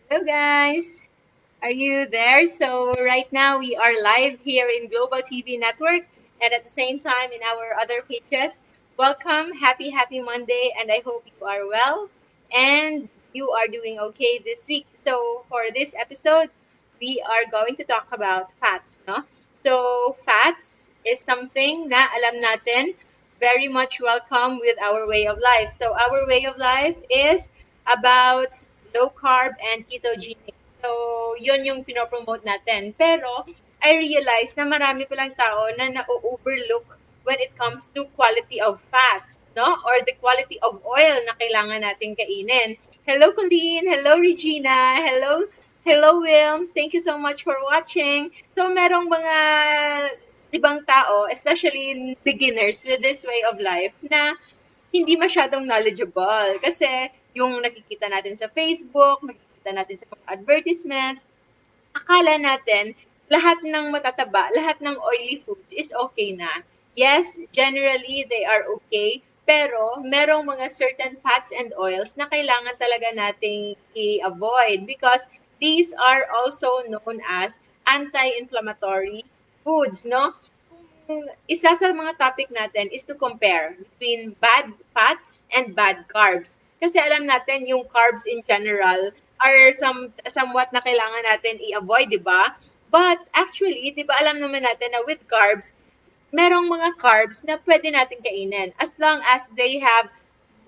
Hello, guys. Are you there? So, right now we are live here in Global TV Network and at the same time in our other pages. Welcome. Happy Monday, and I hope you are well and you are doing okay this week. So, for this episode, we are going to talk about fats, no? So, fats is something na alam natin very much welcome with our way of life. So, our way of life is about low carb and ketogenic. So, yun yung pinopromote natin. Pero, I realize na marami palang tao na na-overlook when it comes to quality of fats, no? Or the quality of oil na kailangan natin kainin. Hello, Colleen. Hello, Regina. Hello, Wilms. Thank you so much for watching. So, merong mga ibang tao, especially beginners with this way of life, na hindi masyadong knowledgeable. Kasi yung nakikita natin sa Facebook, nakikita natin sa mga advertisements, akala natin lahat ng matataba, lahat ng oily foods is okay na. Yes, generally they are okay, pero merong mga certain fats and oils na kailangan talaga nating i-avoid because these are also known as anti-inflammatory foods, no? Isa sa mga topic natin is to compare between bad fats and bad carbs. Kasi alam natin yung carbs in general are somewhat na kailangan natin i-avoid, di ba? But actually, di ba alam naman natin na with carbs, merong mga carbs na pwede natin kainin as long as they have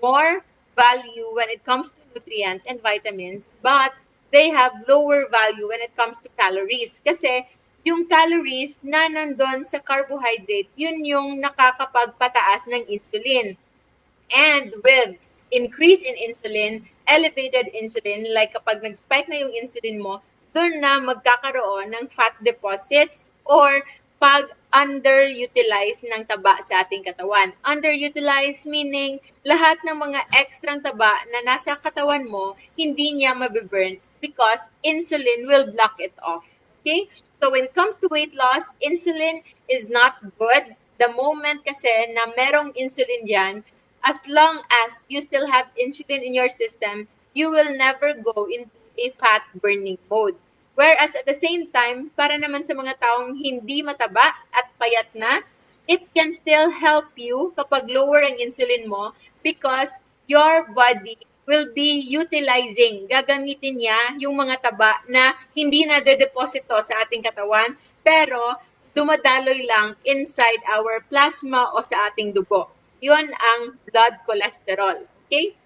more value when it comes to nutrients and vitamins, but they have lower value when it comes to calories. Kasi yung calories na nandun sa carbohydrate, yun yung nakakapagpataas ng insulin. And with increase in insulin, elevated insulin, like kapag nag-spike na yung insulin mo, doon na magkakaroon ng fat deposits or pag underutilize ng taba sa ating katawan. Underutilize meaning lahat ng mga extrang taba na nasa katawan mo, hindi niya mabiburn because insulin will block it off. Okay? So when it comes to weight loss, insulin is not good. The moment kasi na merong insulin dyan, as long as you still have insulin in your system, you will never go into a fat burning mode. Whereas at the same time, para naman sa mga taong hindi mataba at payat na, it can still help you kapag lower ang insulin mo because your body will be utilizing, gagamitin niya yung mga taba na hindi na dedeposito sa ating katawan, pero dumadaloy lang inside our plasma o sa ating dugo. Yun ang blood cholesterol. Okay?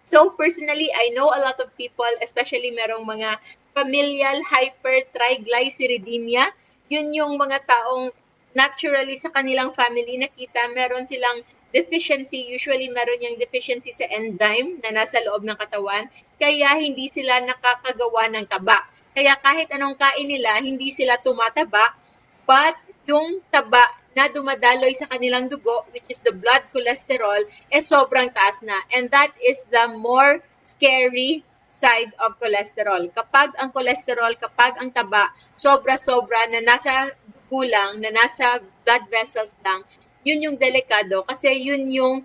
So personally, I know a lot of people, especially merong mga familial hypertriglyceridemia. Yun yung mga taong naturally sa kanilang family nakita, meron silang deficiency. Usually meron yung deficiency sa enzyme na nasa loob ng katawan. Kaya hindi sila nakakagawa ng taba. Kaya kahit anong kain nila, hindi sila tumataba. But yung taba na dumadaloy sa kanilang dugo, which is the blood cholesterol, sobrang taas na. And that is the more scary side of cholesterol. Kapag ang cholesterol, kapag ang taba, sobra-sobra na nasa dugo lang, na nasa blood vessels lang, yun yung delikado kasi yun yung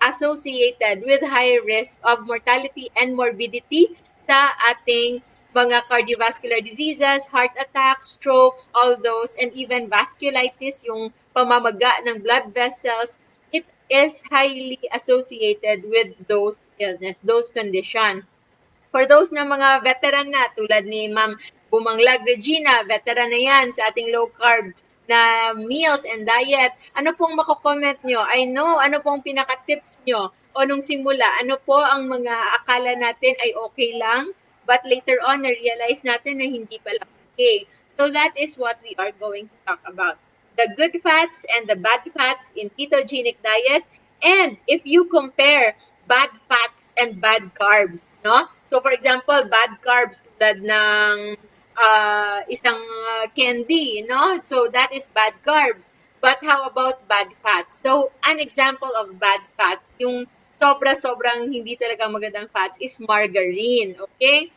associated with high risk of mortality and morbidity sa ating mga cardiovascular diseases, heart attack, strokes, all those, and even vasculitis, yung pamamaga ng blood vessels, it is highly associated with those illness, those condition. For those na mga veteran na, tulad ni Ma'am Bumanglag Regina, veteran na yan sa ating low carb na meals and diet. Ano pong mako-comment nyo? I know, ano pong pinaka-tips nyo? O nung simula, ano po ang mga akala natin ay okay lang, but later on, na-realize natin na hindi pala okay. So that is what we are going to talk about. The good fats and the bad fats in ketogenic diet. And if you compare bad fats and bad carbs, no? So for example, bad carbs tulad ng isang candy, no? So that is bad carbs. But how about bad fats? So an example of bad fats, yung sobra-sobrang hindi talaga magandang fats is margarine, okay?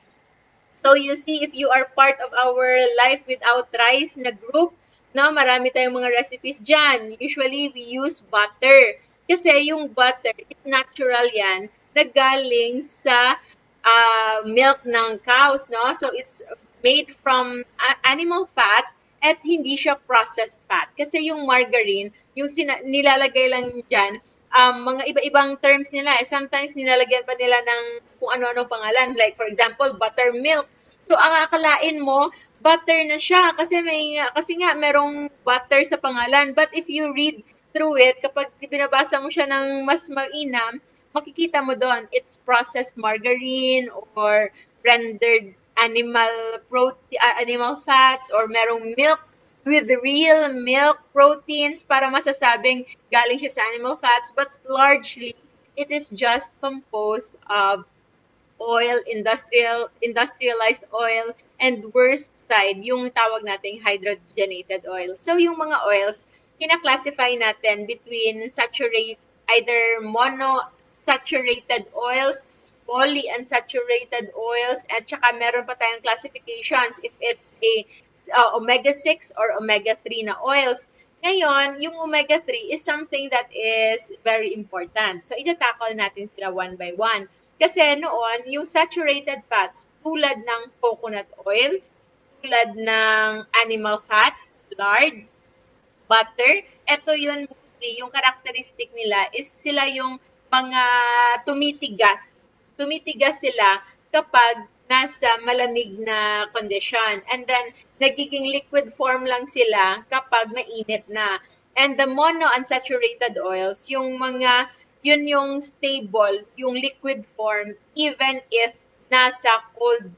So you see, if you are part of our Life Without Rice na group, no, marami tayong mga recipes dyan. Usually, we use butter. Kasi yung butter, it's natural yan, na galing sa milk ng cows, no? So it's made from animal fat at hindi siya processed fat. Kasi yung margarine, yung nilalagay lang dyan, mga iba-ibang terms nila. Eh. Sometimes nilalagyan pa nila ng kung ano-ano pangalan. Like for example, buttermilk. So ang akalain mo, butter na siya kasi nga merong butter sa pangalan. But if you read through it, kapag binabasa mo siya ng mas mainam, makikita mo doon, it's processed margarine or rendered animal fats or merong milk with real milk proteins para masasabing galing siya sa animal fats, but largely it is just composed of oil, industrialized oil, and worst side, yung tawag nating hydrogenated oil. So yung mga oils, kina-classify natin between either monosaturated oils, polyunsaturated oils, at saka meron pa tayong classifications if it's a omega-6 or omega-3 na oils. Ngayon, yung omega-3 is something that is very important. So, itatakal natin sila one by one. Kasi noon, yung saturated fats, tulad ng coconut oil, tulad ng animal fats, lard, butter, ito yun mostly, yung characteristic nila is sila yung mga tumitigas. Tumitigas sila kapag nasa malamig na condition. And then, nagiging liquid form lang sila kapag mainit na. And the monounsaturated oils, yung mga, yun yung stable, yung liquid form, even if nasa cold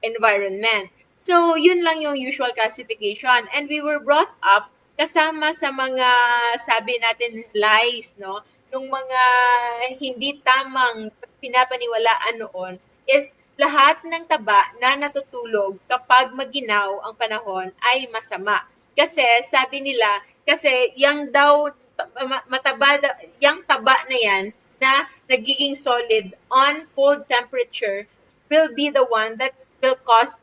environment. So, yun lang yung usual classification. And we were brought up kasama sa mga, sabi natin, lies, no? Yung mga hindi tamang pinapaniwalaan noon is lahat ng taba na natutulog kapag maginaw ang panahon ay masama. Kasi sabi nila, kasi yang daw yang taba na yan na nagiging solid on cold temperature will be the one that will cause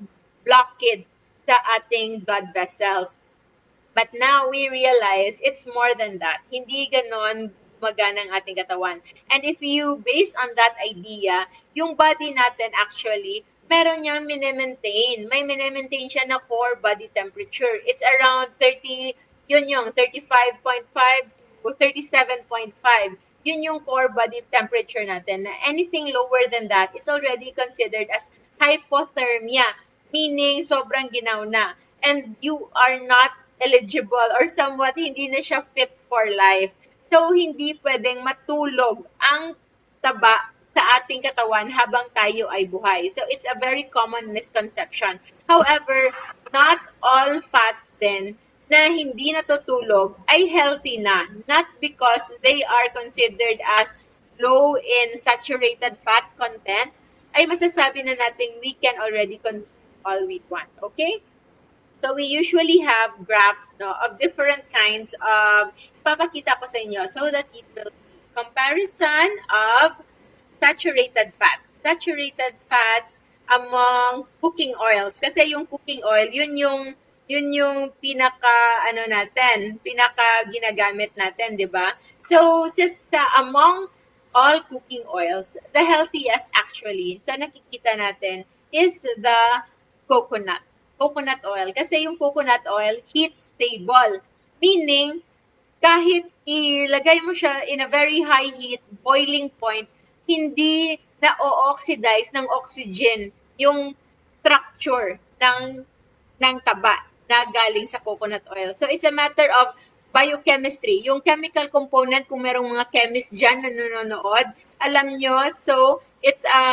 blockage sa ating blood vessels. But now we realize it's more than that. Hindi ganon gumagana ang ating katawan. And if you, based on that idea, yung body natin actually, meron niyang mine-maintain. May mine-maintain siya na core body temperature. It's around 30, yun yung 35.5 to 37.5. Yun yung core body temperature natin. Anything lower than that is already considered as hypothermia, meaning sobrang ginaw na. And you are not eligible or somewhat hindi na siya fit for life. So, hindi pwedeng matulog ang taba sa ating katawan habang tayo ay buhay. So, it's a very common misconception. However, not all fats din na hindi natutulog ay healthy na. Not because they are considered as low in saturated fat content, ay masasabi na natin we can already consume all we want. Okay? So we usually have graphs no, of different kinds of, ipapakita ko sa inyo so that it will see comparison of saturated fats. Saturated fats among cooking oils. Kasi yung cooking oil, yun yung pinaka ginagamit natin, di ba? So, among all cooking oils, the healthiest actually, sa nakikita natin, is the coconut oil. Kasi yung coconut oil, heat stable. Meaning, kahit ilagay mo siya in a very high heat, boiling point, hindi na-oxidize ng oxygen yung structure ng taba na galing sa coconut oil. So, it's a matter of biochemistry. Yung chemical component, kung merong mga chemist dyan na nanonood, alam nyo, so,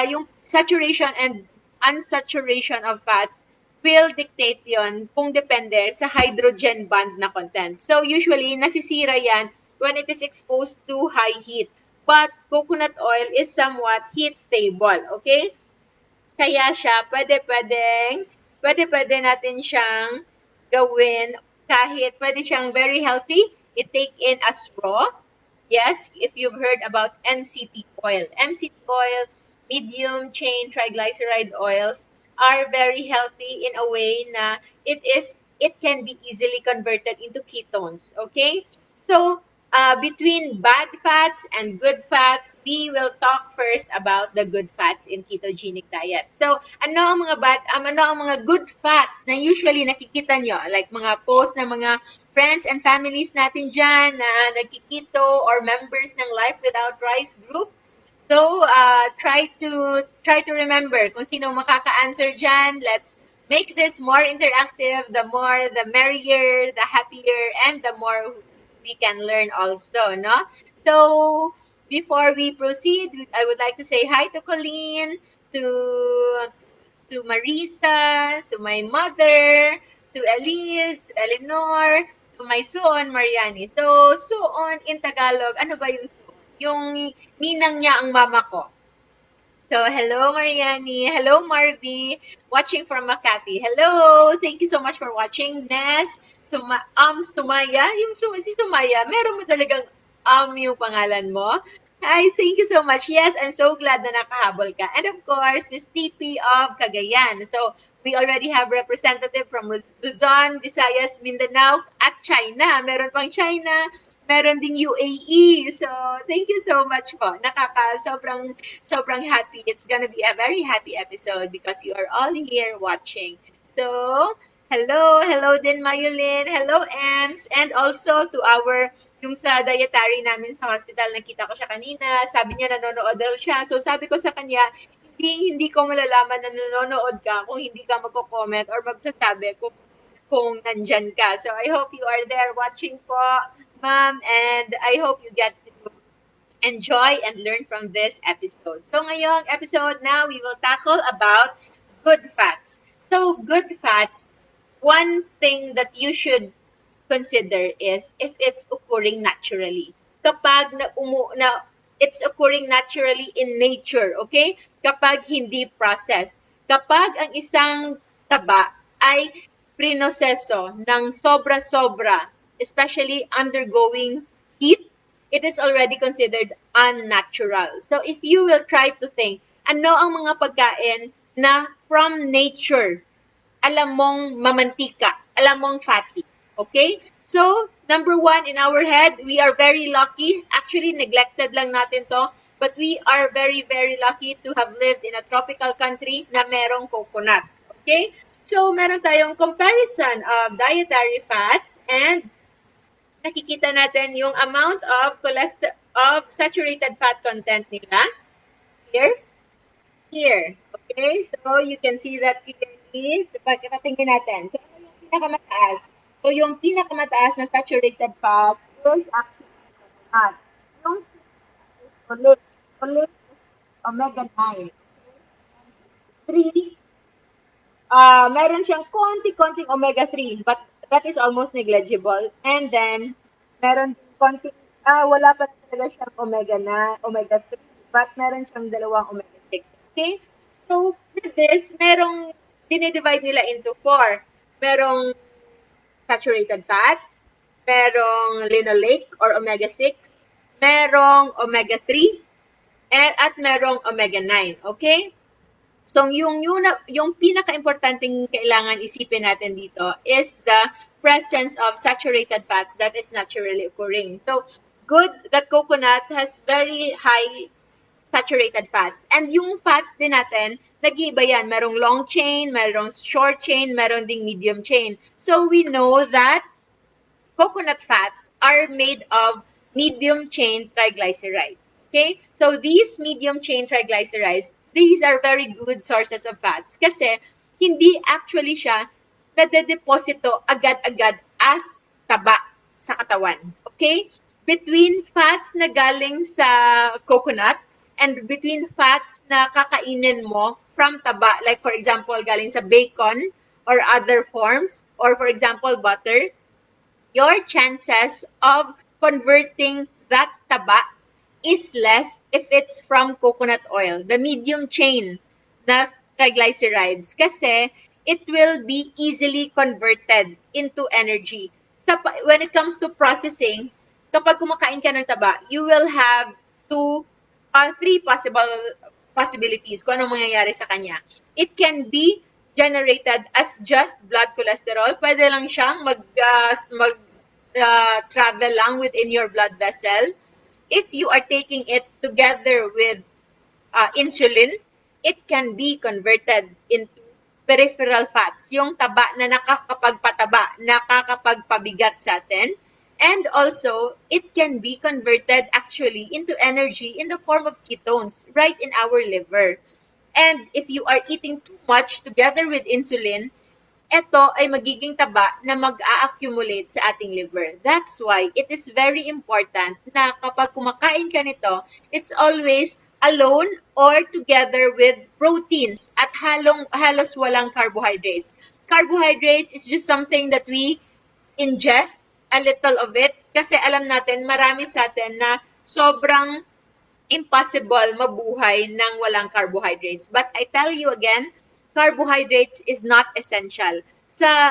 yung saturation and unsaturation of fats will dictate yon kung depende sa hydrogen bond na content. So, usually, nasisira yan when it is exposed to high heat. But, coconut oil is somewhat heat stable, okay? Kaya siya, pwede natin siyang gawin pwede siyang very healthy, i-take in as raw. Yes, if you've heard about MCT oil. MCT oil, medium chain triglyceride oils, are very healthy in a way na it can be easily converted into ketones. Okay? So, between bad fats and good fats, we will talk first about the good fats in ketogenic diet. So, ano ang mga good fats na usually nakikita nyo? Like mga post ng mga friends and families natin dyan na nagkikito or members ng Life Without Rice group. So, try to remember kung sino makaka-answer dyan. Let's make this more interactive. The more, the merrier, the happier, and the more we can learn also, no? So, before we proceed, I would like to say hi to Colleen, to Marisa, to my mother, to Elise, to Eleanor, to my son, Mariani. So, suon in Tagalog, ano ba yung suon? Yung ninang niya ang mama ko. So, hello, Mariani. Hello, Marvy. Watching from Makati. Hello. Thank you so much for watching. Nes, Sumaya. Si Sumaya, meron mo talagang yung pangalan mo. Hi, thank you so much. Yes, I'm so glad na nakahabol ka. And of course, Miss TP of Cagayan. So, we already have representative from Luzon, Visayas, Mindanao, at China. Meron pang China, meron ding UAE. So, thank you so much po. Sobrang happy. It's gonna be a very happy episode because you are all here watching. So, hello din Mayulin, hello Ems, and also to yung sa dietary namin sa hospital, nakita ko siya kanina, sabi niya nanonood daw siya. So sabi ko sa kanya, hindi ko malalaman na nanonood ka kung hindi ka magko-comment or magsasabi kung nandyan ka. So I hope you are there watching po, ma'am, and I hope you get to enjoy and learn from this episode. So ngayong episode now, we will tackle about good fats. So good fats, one thing that you should consider is if it's occurring naturally. Kapag it's occurring naturally in nature, okay? Kapag hindi processed. Kapag ang isang taba ay prinoseso ng sobra-sobra, especially undergoing heat, it is already considered unnatural. So if you will try to think, ano ang mga pagkain na from nature, alam mong mamantika, alam mong fatty. Okay? So, number one in our head, we are very lucky. Actually, neglected lang natin to. But we are very, very lucky to have lived in a tropical country na merong coconut. Okay? So, meron tayong comparison of dietary fats and nakikita natin yung amount of saturated fat content nila. Here. Okay? So, you can see that clearly. Pagkatingin natin. So, ano yung pinakamataas? So, yung pinakamataas na saturated fats is actually coconut. Yung oleic is omega-9. 3, meron siyang konting omega-3, but that is almost negligible. And then, meron wala pa talaga siyang omega-3, but meron siyang dalawang omega-6. Okay? So, with this, dinidivide nila into 4. Merong saturated fats, merong linoleic or omega-6, merong omega-3, at merong omega-9. Okay? So, yung pinaka-importanting kailangan isipin natin dito is the presence of saturated fats that is naturally occurring. So, good that coconut has very high saturated fats. And yung fats din natin, nag-iiba yan. Merong long chain, merong short chain, meron ding medium chain. So we know that coconut fats are made of medium chain triglycerides. Okay? So these medium chain triglycerides, these are very good sources of fats kasi hindi actually siya nade-deposito agad-agad as taba sa katawan. Okay? Between fats na galing sa coconut and between fats na kakainin mo from taba, like for example, galing sa bacon or other forms, or for example, butter, your chances of converting that taba is less if it's from coconut oil, the medium chain na triglycerides, kasi it will be easily converted into energy. So, when it comes to processing, kapag kumakain ka ng taba, you will have 3 possibilities kung anong mangyayari sa kanya. It can be generated as just blood cholesterol. Pwede lang siyang travel lang within your blood vessel. If you are taking it together with insulin, it can be converted into peripheral fats, yung taba na nakakapagpataba, nakakapagpabigat sa atin. And also, it can be converted actually into energy in the form of ketones right in our liver. And if you are eating too much together with insulin, ito ay magiging taba na mag-a-accumulate sa ating liver. That's why it is very important na kapag kumakain ka nito, it's always alone or together with proteins at halos walang carbohydrates. Carbohydrates is just something that we ingest a little of it kasi alam natin marami sa atin na sobrang impossible mabuhay ng walang carbohydrates. But I tell you again, carbohydrates is not essential.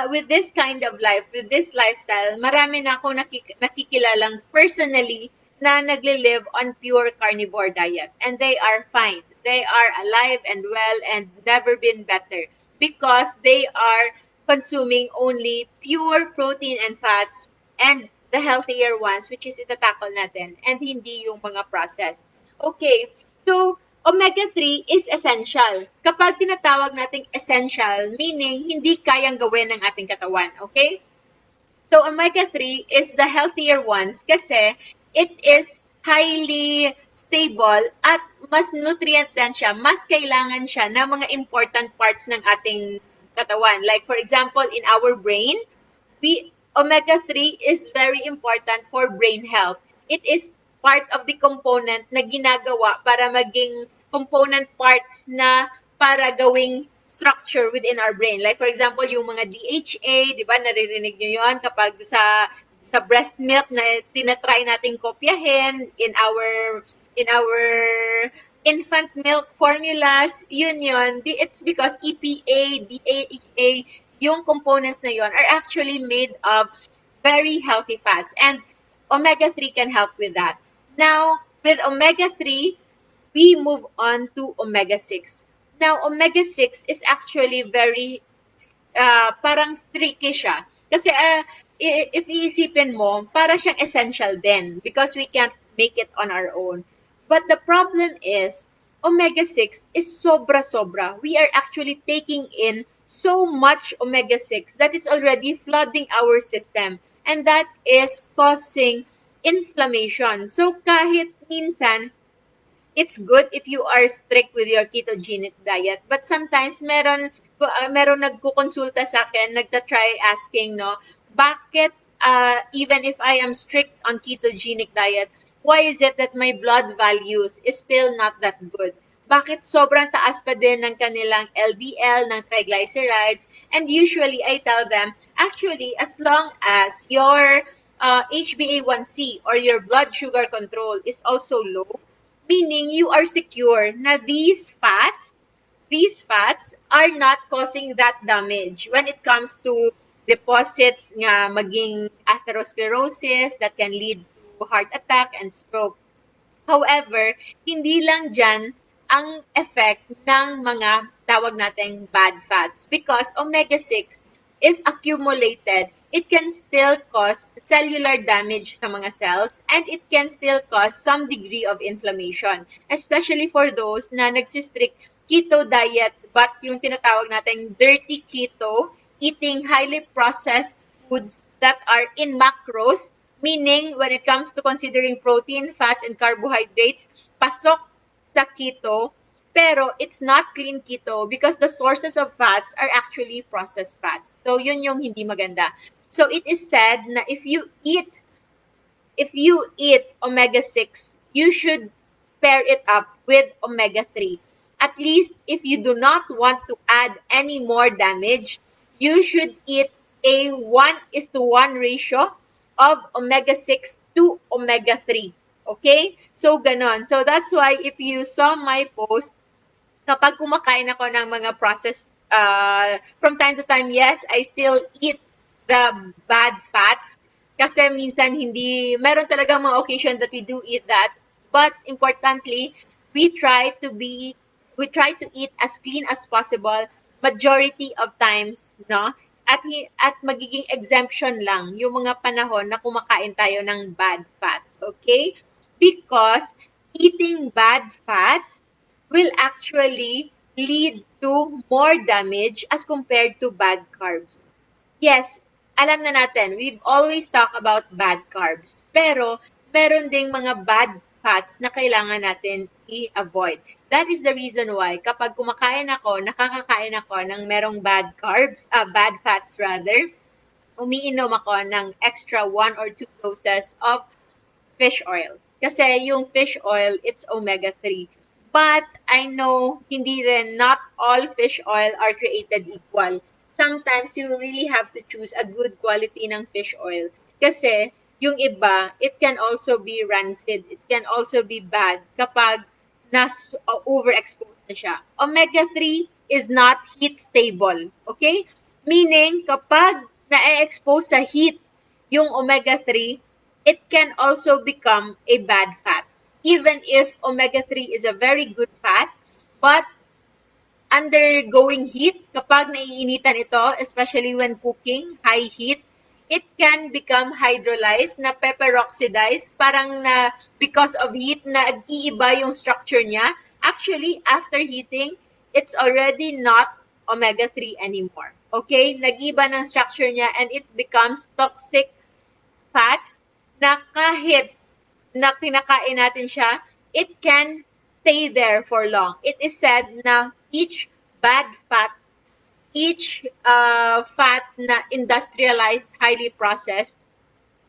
With this kind of life, with this lifestyle, marami na akong nakikilalang personally na nagle-live on pure carnivore diet. And they are fine. They are alive and well and never been better because they are consuming only pure protein and fats and the healthier ones, which is itatakol natin, and hindi yung mga processed. Okay, so omega-3 is essential. Kapag tinatawag nating essential, meaning hindi kayang gawin ng ating katawan, okay? So omega-3 is the healthier ones kasi it is highly stable at mas nutrient din siya, mas kailangan siya ng mga important parts ng ating katawan. Like for example, in our brain, omega-3 is very important for brain health. It is part of the component na ginagawa para maging component parts na para gawing structure within our brain. Like for example, yung mga DHA, di ba, naririnig nyo yun kapag sa breast milk na tinatry nating kopyahin in our infant milk formulas, yun. It's because EPA, DHA, yung components na yon are actually made of very healthy fats. And omega-3 can help with that. Now, with omega-3, we move on to omega-6. Now, omega-6 is actually very, parang tricky siya. Kasi if iisipin mo, para siyang essential din because we can't make it on our own. But the problem is, omega-6 is sobra-sobra. We are actually taking in so much omega-6 that it's already flooding our system. And that is causing inflammation. So kahit minsan, it's good if you are strict with your ketogenic diet. But sometimes meron nagkukonsulta sa akin, nagta-try asking, no, bakit even if I am strict on ketogenic diet, why is it that my blood values is still not that good? Bakit sobrang taas pa din ng kanilang LDL, ng triglycerides? And usually, I tell them, actually, as long as your HbA1c or your blood sugar control is also low, meaning you are secure na these fats are not causing that damage when it comes to deposits nga maging atherosclerosis that can lead to heart attack and stroke. However, hindi lang dyan ang effect ng mga tawag nating bad fats because omega-6, if accumulated, it can still cause cellular damage sa mga cells and it can still cause some degree of inflammation, especially for those na nagsistrict keto diet but yung tinatawag nating dirty keto, eating highly processed foods that are in macros, meaning when it comes to considering protein, fats, and carbohydrates, pasok sa keto, pero it's not clean keto because the sources of fats are actually processed fats. So, yun yung hindi maganda. So, it is said na if you eat omega-6, you should pair it up with omega-3. At least, if you do not want to add any more damage, you should eat a 1:1 ratio of omega-6 to omega-3. Okay? So, ganon. So, that's why if you saw my post, kapag kumakain ako ng mga processed, from time to time, yes, I still eat the bad fats. Kasi minsan meron talaga mga occasion that we do eat that. But importantly, we try to eat as clean as possible majority of times, no? at magiging exemption lang yung mga panahon na kumakain tayo ng bad fats, okay? Because eating bad fats will actually lead to more damage as compared to bad carbs. Yes, alam na natin, we've always talked about bad carbs. Pero, meron ding mga bad fats na kailangan natin i-avoid. That is the reason why kapag kumakain ako, nakakakain ako ng merong bad carbs, bad fats rather, umiinom ako ng extra 1 or 2 doses of fish oil. Kasi yung fish oil, it's omega-3. But I know hindi rin, not all fish oil are created equal. Sometimes you really have to choose a good quality ng fish oil. Kasi yung iba, it can also be rancid. It can also be bad kapag overexposed na siya. Omega-3 is not heat stable. Okay? Meaning, kapag na-expose sa heat yung omega-3, it can also become a bad fat. Even if omega-3 is a very good fat, but undergoing heat, kapag naiinitan ito, especially when cooking, high heat, it can become hydrolyzed, na peperoxidized, parang na because of heat, na iiba yung structure niya. Actually, after heating, it's already not omega-3 anymore. Okay? Nag-iba ng structure niya and it becomes toxic fats na kahit na kinakain natin siya, it can stay there for long. It is said na each bad fat, each fat na industrialized, highly processed,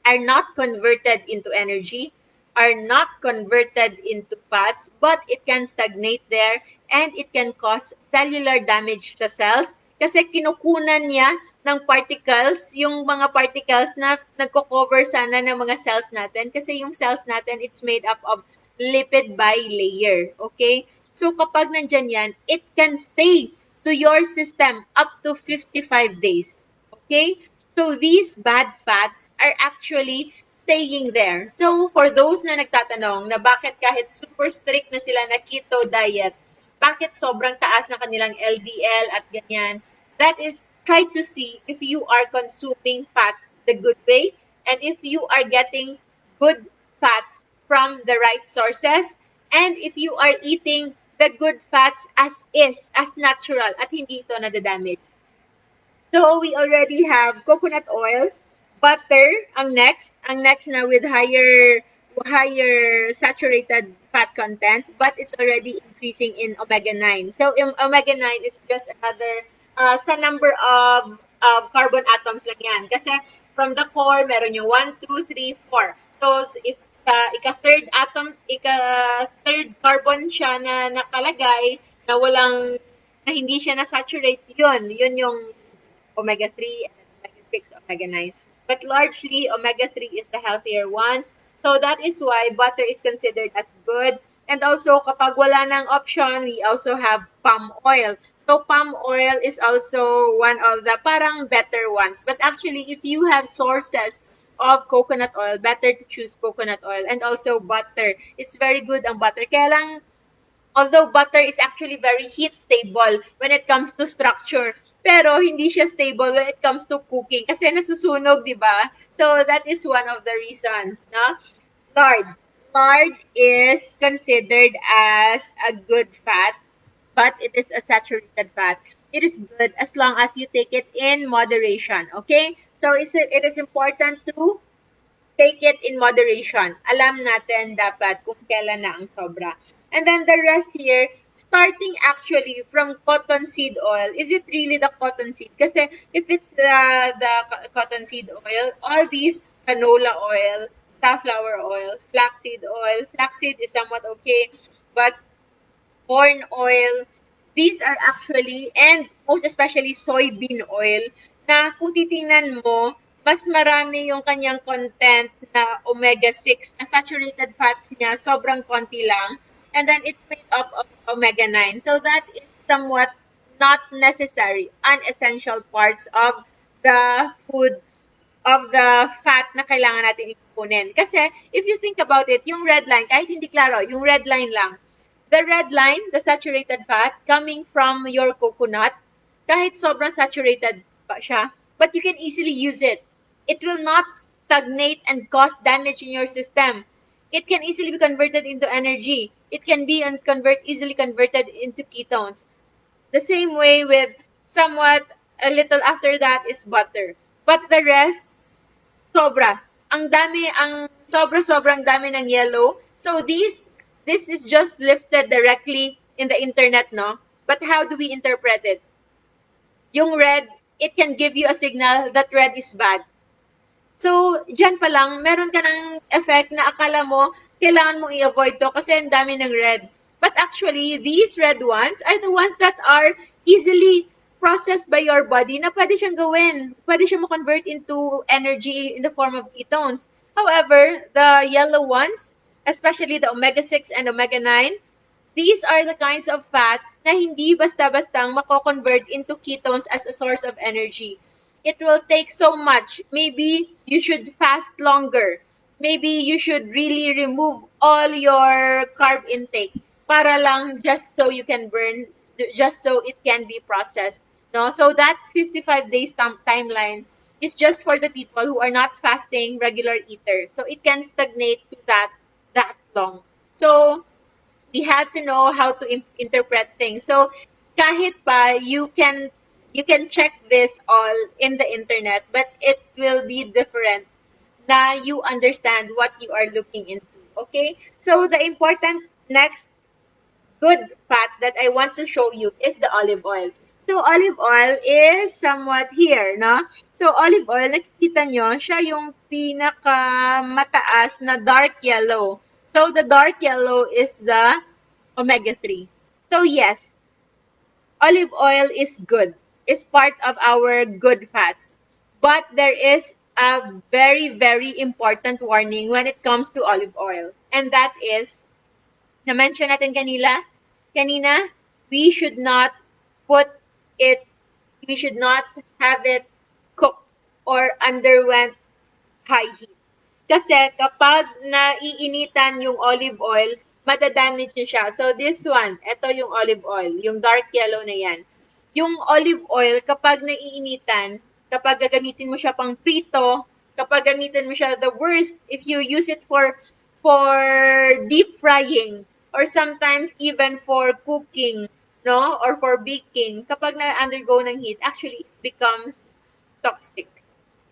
are not converted into energy, are not converted into fats, but it can stagnate there and it can cause cellular damage sa cells kasi kinukunan niya ng particles, yung mga particles na nagko-cover sana ng mga cells natin kasi yung cells natin, it's made up of lipid bilayer, okay? So kapag nandyan yan, it can stay to your system up to 55 days, okay? So these bad fats are actually staying there. So for those na nagtatanong na bakit kahit super strict na sila na keto diet, bakit sobrang taas na kanilang LDL at ganyan, that is try to see if you are consuming fats the good way and if you are getting good fats from the right sources and if you are eating the good fats as is, as natural at hindi ito nadadamage. So we already have coconut oil, butter ang next na with higher saturated fat content, but it's already increasing in omega-9. So omega-9 is just another sa number of carbon atoms lang yan. Kasi from the core, meron yung 1, 2, 3, 4. So if ika-third atom, ika-third carbon siya na nakalagay na na hindi siya na-saturate, yun yung omega-3 and omega-6, omega-9. But largely, omega-3 is the healthier ones. So that is why butter is considered as good. And also, kapag wala ng option, we also have palm oil. So palm oil is also one of the parang better ones. But actually, if you have sources of coconut oil, better to choose coconut oil. And also butter. It's very good ang butter. Kaya lang, although butter is actually very heat stable when it comes to structure, pero hindi siya stable when it comes to cooking kasi nasusunog, di ba? So that is one of the reasons, no? Lard is considered as a good fat, but it is a saturated fat. It is good as long as you take it in moderation, okay? So it is important to take it in moderation. Alam natin dapat kung kailan na ang sobra. And then the rest here, starting actually from cottonseed oil. Is it really the cottonseed? Kasi if it's the cottonseed oil, all these canola oil, safflower oil, flaxseed is somewhat okay, but corn oil, these are actually, and most especially soybean oil, na kung titingnan mo, mas marami yung kanyang content na omega-6, na saturated fats niya, sobrang konti lang. And then it's made up of omega-9. So that is somewhat not necessary, unessential parts of the food, of the fat na kailangan natin ipunin. Kasi if you think about it, yung red line, kahit hindi klaro, yung red line lang, the red line, the saturated fat, coming from your coconut, kahit sobrang saturated pa siya, but you can easily use it. It will not stagnate and cause damage in your system. It can easily be converted into energy. It can be easily converted into ketones. The same way with somewhat a little after that is butter. But the rest, sobra. Ang dami, ang sobrang dami ng yellow. So this is just lifted directly in the internet, no? But how do we interpret it? Yung red, it can give you a signal that red is bad. So, dyan pa lang, meron ka ng effect na akala mo, kailangan mong i-avoid to kasi ang dami ng red. But actually, these red ones are the ones that are easily processed by your body na pwede siyang gawin. Pwede siyang mo-convert into energy in the form of ketones. However, the yellow ones, especially the omega-6 and omega-9, these are the kinds of fats na hindi basta-bastang mako-convert into ketones as a source of energy. It will take so much. Maybe you should fast longer. Maybe you should really remove all your carb intake para lang just so you can burn, just so it can be processed. No? So that 55 days timeline is just for the people who are not fasting regular eaters. So it can stagnate to that long. So we have to know how to interpret things. So kahit pa you can check this all in the internet, but it will be different na you understand what you are looking into. Okay? So the important next good fat that I want to show you is the olive oil. So olive oil is somewhat here, no? So olive oil, nakikita nyo, siya yung pinaka mataas na dark yellow. So the dark yellow is the omega-3. So yes, olive oil is good. It's part of our good fats. But there is a very, very important warning when it comes to olive oil. And that is, na-mention natin kanina, we should not put it, we should not have it cooked or underwent high heat. Kasi kapag naiinitan yung olive oil, madadamage niyo siya. So this one, ito yung olive oil, yung dark yellow na yan. Yung olive oil, kapag naiinitan, kapag gagamitin mo siya pang prito, kapag gamitin mo siya, the worst, if you use it for deep frying, or sometimes even for cooking, no? Or for baking, kapag na-undergo ng heat, actually, it becomes toxic.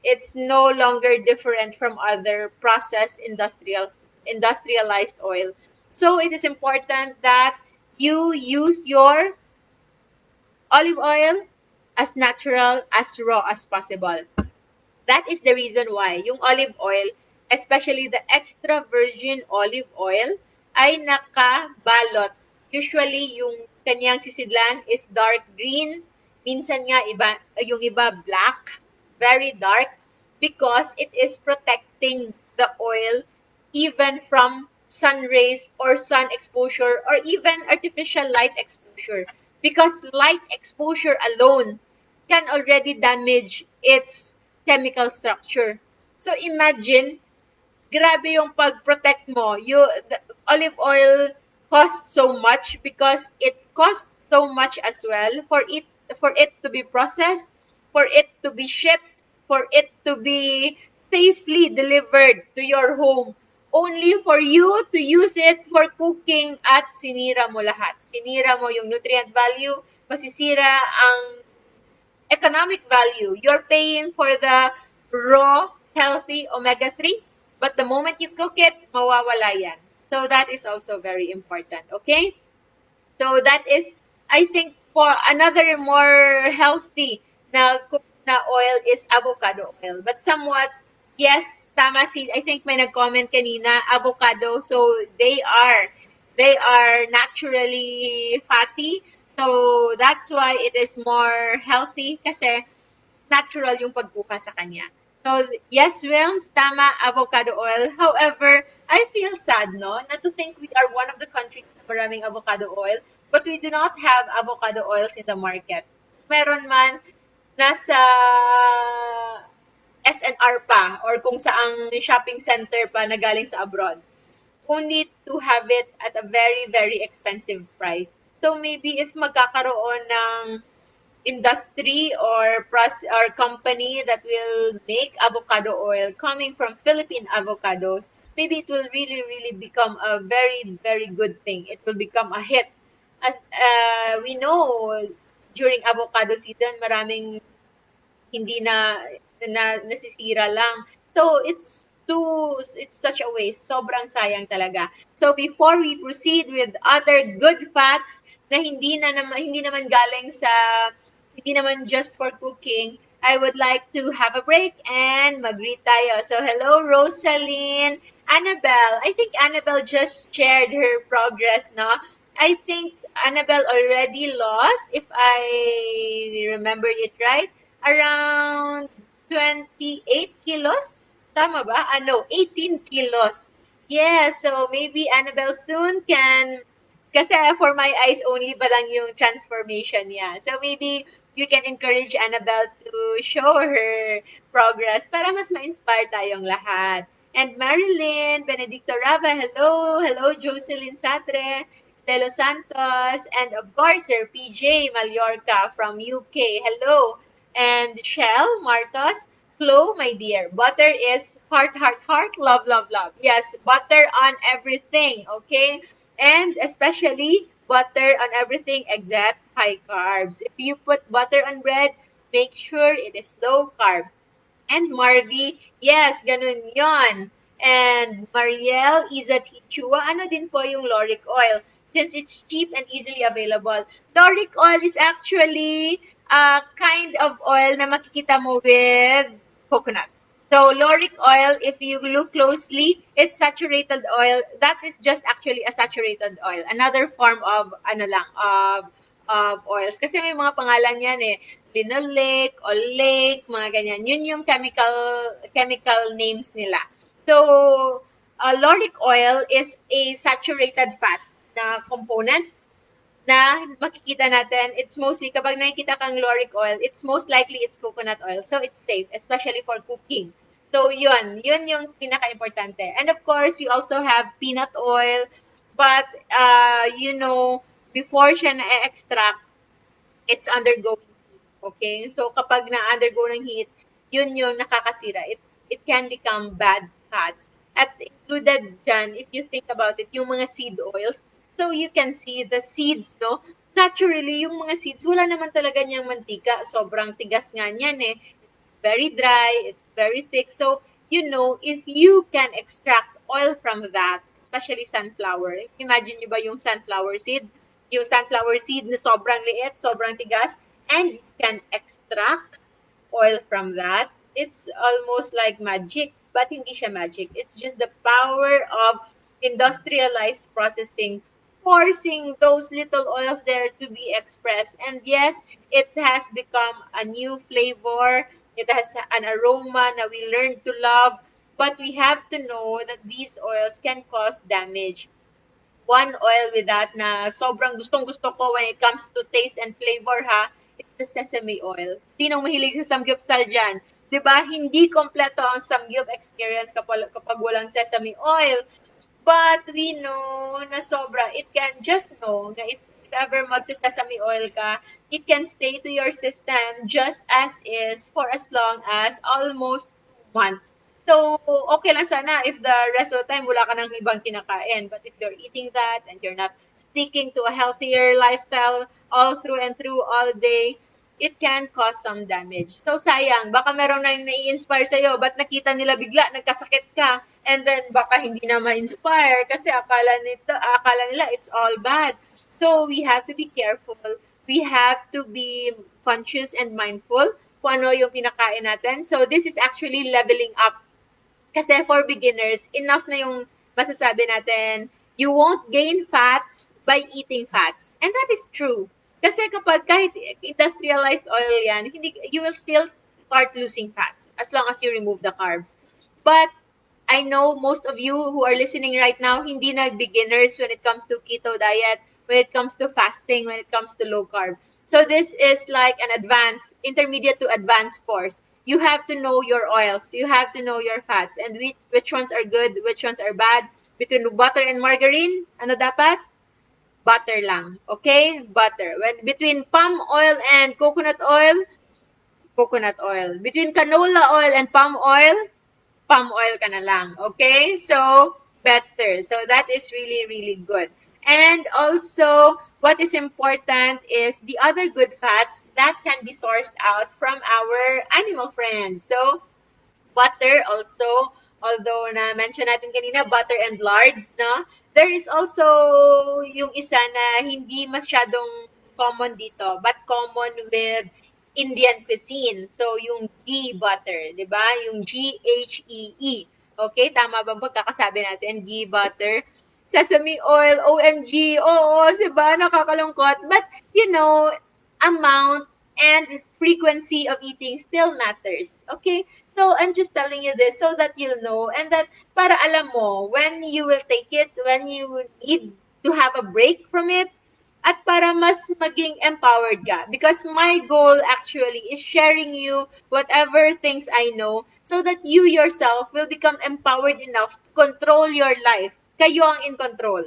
It's no longer different from other processed industrialized oil. So it is important that you use your olive oil as natural, as raw as possible. That is the reason why yung olive oil, especially the extra virgin olive oil, ay nakabalot. Usually, yung kanyang sisidlan is dark green. Minsan nga, yung iba black, very dark, because it is protecting the oil even from sun rays or sun exposure or even artificial light exposure. Because light exposure alone can already damage its chemical structure. So imagine, grabe yung pag-protect mo. The olive oil costs so much because it costs so much as well for it to be processed, for it to be shipped, for it to be safely delivered to your home. Only for you to use it for cooking at sinira mo lahat. Sinira mo yung nutrient value, masisira ang economic value. You're paying for the raw, healthy omega-3, but the moment you cook it, mawawala yan. So that is also very important, okay? So that is, I think, for another more healthy na oil is avocado oil. But somewhat, yes, tama I think may nag-comment kanina, avocado. So they are naturally fatty. So that's why it is more healthy kasi natural yung pagkuha sa kanya. So yes, Wilms, tama, avocado oil. However, I feel sad, no, na to think we are one of the countries na maraming avocado oil, but we do not have avocado oils in the market. Meron man, nasa SNR pa or kung saang shopping center pa na galing sa abroad. Only to have it at a very, very expensive price. So maybe if magkakaroon ng industry or or company that will make avocado oil coming from Philippine avocados, maybe it will really, really become a very, very good thing. It will become a hit. As we know, during avocado season, maraming hindi na nasisira lang. So it's such a waste. Sobrang sayang talaga. So before we proceed with other good fats na hindi naman galing sa hindi naman just for cooking, I would like to have a break and mag-greet tayo. So hello Rosaline, Annabelle. I think Annabelle just shared her progress, no? I think Annabelle already lost, if I remember it right, around 28 kilos. Tama ba? No, 18 kilos. Yeah, so maybe Annabelle soon can, kasi for my eyes only ba lang yung transformation niya. So maybe you can encourage Annabelle to show her progress para mas ma-inspire tayong lahat. And Marilyn, Benedicto Rava, hello. Hello, Jocelyn Satre, Stelo Santos, and of course, Sir PJ Mallorca from UK. Hello. And Shell Martos, Chloe, my dear, butter is heart, heart, heart, love, love, love. Yes, butter on everything, okay? And especially butter on everything except high carbs. If you put butter on bread, make sure it is low carb. And Marvy, yes, ganun yon. And Marielle Izat Hichua, ano din po yung lauric oil? Since it's cheap and easily available. Lauric oil is actually a kind of oil na makikita mo with coconut. So lauric oil, if you look closely, it's saturated oil. That is just actually a saturated oil. Another form of ano lang, of oils. Kasi may mga pangalan yan eh. Linoleic, oleic, mga ganyan. Yun yung chemical names nila. So, lauric oil is a saturated fat na component na makikita natin. It's mostly, kapag nakikita kang lauric oil, it's most likely it's coconut oil. So, it's safe, especially for cooking. So, yun yung pinaka-importante. And of course, we also have peanut oil. But, before siya na-extract, it's undergoing heat. Okay? So, kapag na-undergo ng heat, yun yung nakakasira. It can become bad fats. At included dyan, if you think about it, yung mga seed oils. So, you can see the seeds, no? Naturally, yung mga seeds, wala naman talaga niyang mantika. Sobrang tigas nga niyan eh. It's very dry, it's very thick. So, if you can extract oil from that, especially sunflower, imagine nyo ba yung sunflower seed? Yung sunflower seed na sobrang liit, sobrang tigas, and you can extract oil from that. It's almost like magic, but hindi siya magic. It's just the power of industrialized processing forcing those little oils there to be expressed. And yes, it has become a new flavor. It has an aroma that we learn to love. But we have to know that these oils can cause damage. One oil with that na sobrang gustong-gusto ko when it comes to taste and flavor ha, it's the sesame oil. Sinong mahilig sa samgyupsal dyan? 'Di ba? Hindi kompleto ang samgyup experience kapag walang sesame oil. But we know na sobra. It can just know na if ever magsa-sesame oil ka, it can stay to your system just as is for as long as almost 2 months. So, okay lang sana if the rest of the time wala ka nang ibang kinakain. But if you're eating that and you're not sticking to a healthier lifestyle all through and through all day, it can cause some damage. So, sayang. Baka merong nai-inspire sa'yo. Ba't nakita nila bigla, nagkasakit ka, and then baka hindi na ma-inspire kasi akala nila it's all bad. So, we have to be careful. We have to be conscious and mindful kung ano yung pinakain natin. So, this is actually leveling up. Kasi for beginners, enough na yung masasabi natin, you won't gain fats by eating fats. And that is true. Kasi kapag kahit industrialized oil yan, you will still start losing fats as long as you remove the carbs. But I know most of you who are listening right now, hindi na beginners when it comes to keto diet, when it comes to fasting, when it comes to low carb. So this is like an advanced, intermediate to advanced course. You have to know your oils, you have to know your fats, and which ones are good, which ones are bad. Between butter and margarine, ano dapat? butter lang. Okay? Butter. When between palm oil and coconut oil. Between canola oil and palm oil ka na lang. Okay? So, better. So, that is really, really good. And also, what is important is the other good fats that can be sourced out from our animal friends. So, butter also, although na-mention natin kanina, butter and lard, no? There is also yung isa na hindi masyadong common dito, but common with Indian cuisine. So, yung ghee butter, di ba? Yung Ghee. Okay, tama ba pagkakasabi natin? Ghee butter. Sesame oil, OMG, oo, di ba? Nakakalungkot. But, amount and frequency of eating still matters. Okay? So, I'm just telling you this so that you'll know and that para alam mo when you will take it, when you need to have a break from it, at para mas maging empowered ka. Because my goal actually is sharing you whatever things I know so that you yourself will become empowered enough to control your life. Kayo ang in control.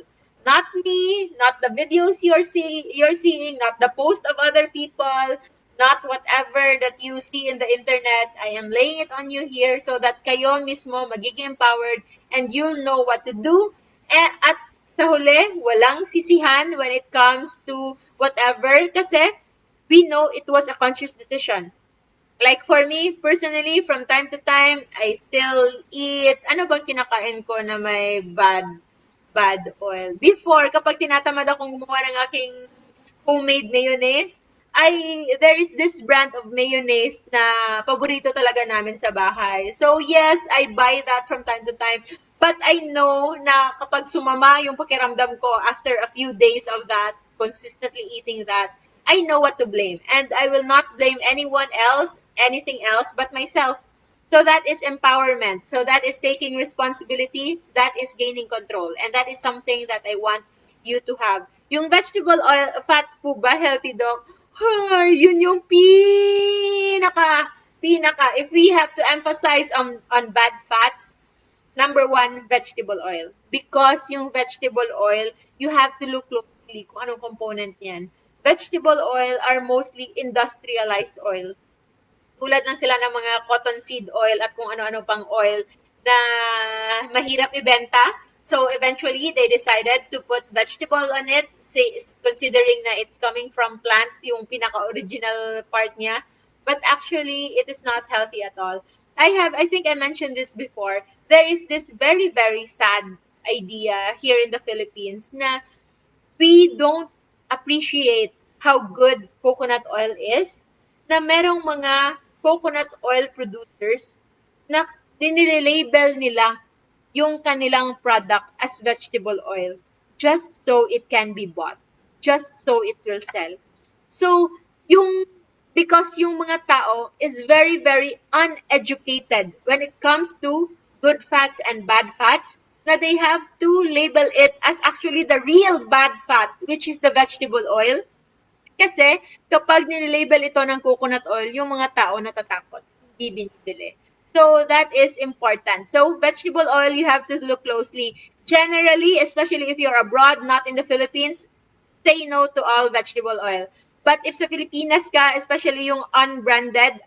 Not me, not the videos you're seeing, not the post of other people, not whatever that you see in the internet. I am laying it on you here so that kayo mismo magiging empowered and you'll know what to do. At sa huli, walang sisihan when it comes to whatever kasi we know it was a conscious decision. Like for me, personally, from time to time, I still eat, ano bang kinakain ko na may bad oil. Before, kapag tinatamad akong gumawa ng aking homemade mayonnaise, there is this brand of mayonnaise na paborito talaga namin sa bahay. So yes, I buy that from time to time. But I know na kapag sumama yung pakiramdam ko after a few days of that, consistently eating that, I know what to blame. And I will not blame anyone else, anything else but myself. So that is empowerment. So that is taking responsibility. That is gaining control. And that is something that I want you to have. Yung vegetable oil, fat po ba, healthy dog? Ay, yun yung pinaka. If we have to emphasize on bad fats, number one, vegetable oil. Because yung vegetable oil, you have to look closely kung anong component yan. Vegetable oil are mostly industrialized oil. Tulad lang sila ng mga cotton seed oil at kung ano-ano pang oil na mahirap ibenta. So eventually, they decided to put vegetable on it, considering na it's coming from plant, yung pinaka-original part niya. But actually, it is not healthy at all. I think I mentioned this before. There is this very, very sad idea here in the Philippines na we don't appreciate how good coconut oil is, na merong mga coconut oil producers na dinilabel nila yung kanilang product as vegetable oil just so it can be bought, just so it will sell. So, because yung mga tao is very, very uneducated when it comes to good fats and bad fats, na they have to label it as actually the real bad fat, which is the vegetable oil. Kasi kapag nilabel ito ng coconut oil, yung mga tao natatakot, hindi binibili. So that is important. So vegetable oil, you have to look closely. Generally, especially if you're abroad, not in the Philippines, say no to all vegetable oil. But if sa Pilipinas ka, especially yung unbranded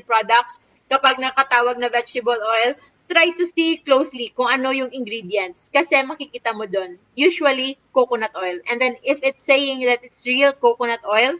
products, kapag nakatawag na vegetable oil, try to see closely kung ano yung ingredients. Kasi makikita mo doon. Usually, coconut oil. And then, if it's saying that it's real coconut oil,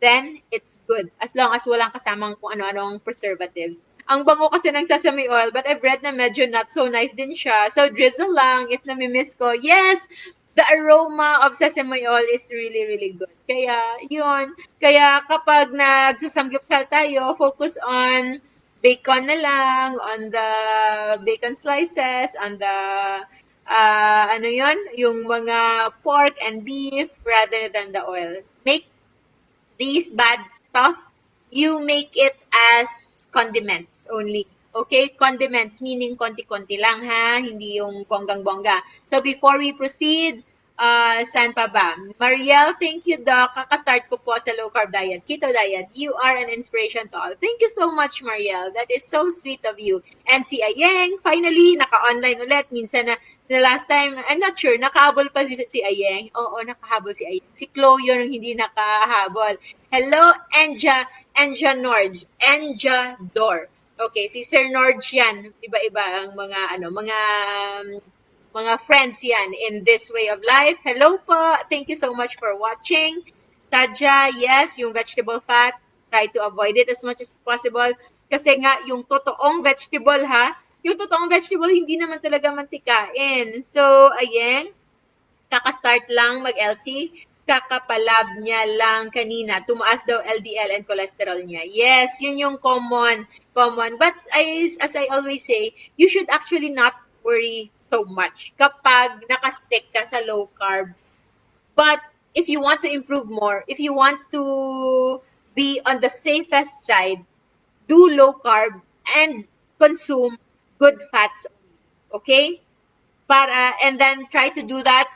then it's good. As long as walang kasamang kung ano-anong preservatives. Ang bango kasi ng sesame oil, but I've read na medyo not so nice din siya. So, drizzle lang if nami-miss ko. Yes, the aroma of sesame oil is really, really good. Kaya, yun. Kaya kapag nagsasamgyupsal tayo, focus on bacon na lang, on the bacon slices, on the, yung mga pork and beef rather than the oil. Make these bad stuff, you make it as condiments only. Okay? Condiments, meaning konti-konti lang ha, hindi yung bonggang-bongga. So before we proceed, Saan pa ba? Mariel, thank you, Doc. Kakastart ko po sa low carb diet, keto diet. You are an inspiration to all. Thank you so much, Mariel. That is so sweet of you. And si Ayeng, finally, naka-online ulit. Minsan na, the last time, I'm not sure, nakahabol pa si Ayeng. Oo, nakahabol si Ayeng. Si Chloe yung hindi nakahabol. Hello, Enja Norge. Enja Dor. Okay, si Sir Norge yan. Iba-iba ang mga friends yan in this way of life. Hello po. Thank you so much for watching. Sadja, yes, yung vegetable fat, try to avoid it as much as possible. Kasi nga, yung totoong vegetable yung totoong vegetable, hindi naman talaga mantikain. So, ayan, kakastart lang mag-LC, kakapalab niya lang kanina. Tumaas daw LDL and cholesterol niya. Yes, yun yung common. But as I always say, you should actually not worry so much kapag nakastick ka sa low carb. But if you want to improve more, if you want to be on the safest side, do low carb and consume good fats. Okay? And then try to do that,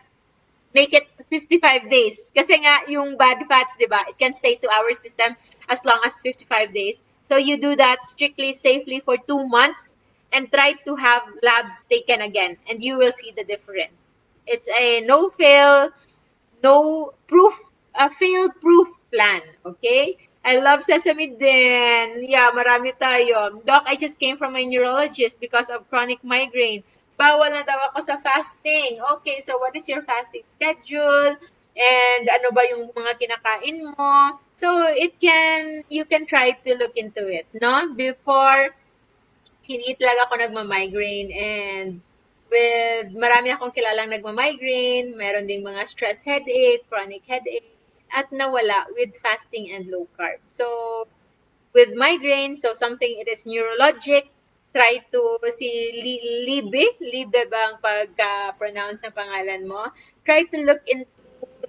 make it 55 days. Kasi nga, yung bad fats, di ba, it can stay to our system as long as 55 days. So you do that strictly, safely for 2 months and try to have labs taken again and you will see the difference. It's a no-fail, no proof, a fail-proof plan, okay? I love sesame din. Yeah, marami tayo. Doc, I just came from my neurologist because of chronic migraine. Bawal na daw ako sa fasting. Okay, so what is your fasting schedule? And ano ba yung mga kinakain mo? So, you can try to look into it, no? Before, hindi talaga ako nagma-migraine and with marami akong kilalang nagma-migraine, meron ding mga stress headache, chronic headache, at nawala with fasting and low carb. So, with migraine, so something it is neurologic, try to si Libe ba ang pagka-pronounce ng pangalan mo? Try to look into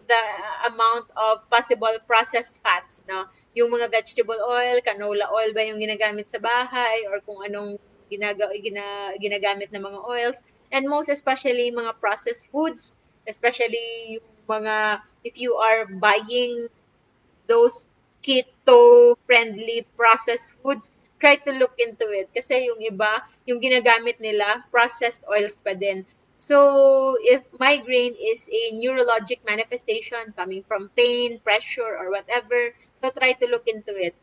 the amount of possible processed fats, no? Yung mga vegetable oil, canola oil ba yung ginagamit sa bahay or kung anong ginagamit na mga oils, and most especially mga processed foods, especially yung mga if you are buying those keto-friendly processed foods, try to look into it. Kasi yung iba, yung ginagamit nila, processed oils pa din. So, if migraine is a neurologic manifestation coming from pain, pressure, or whatever, so try to look into it.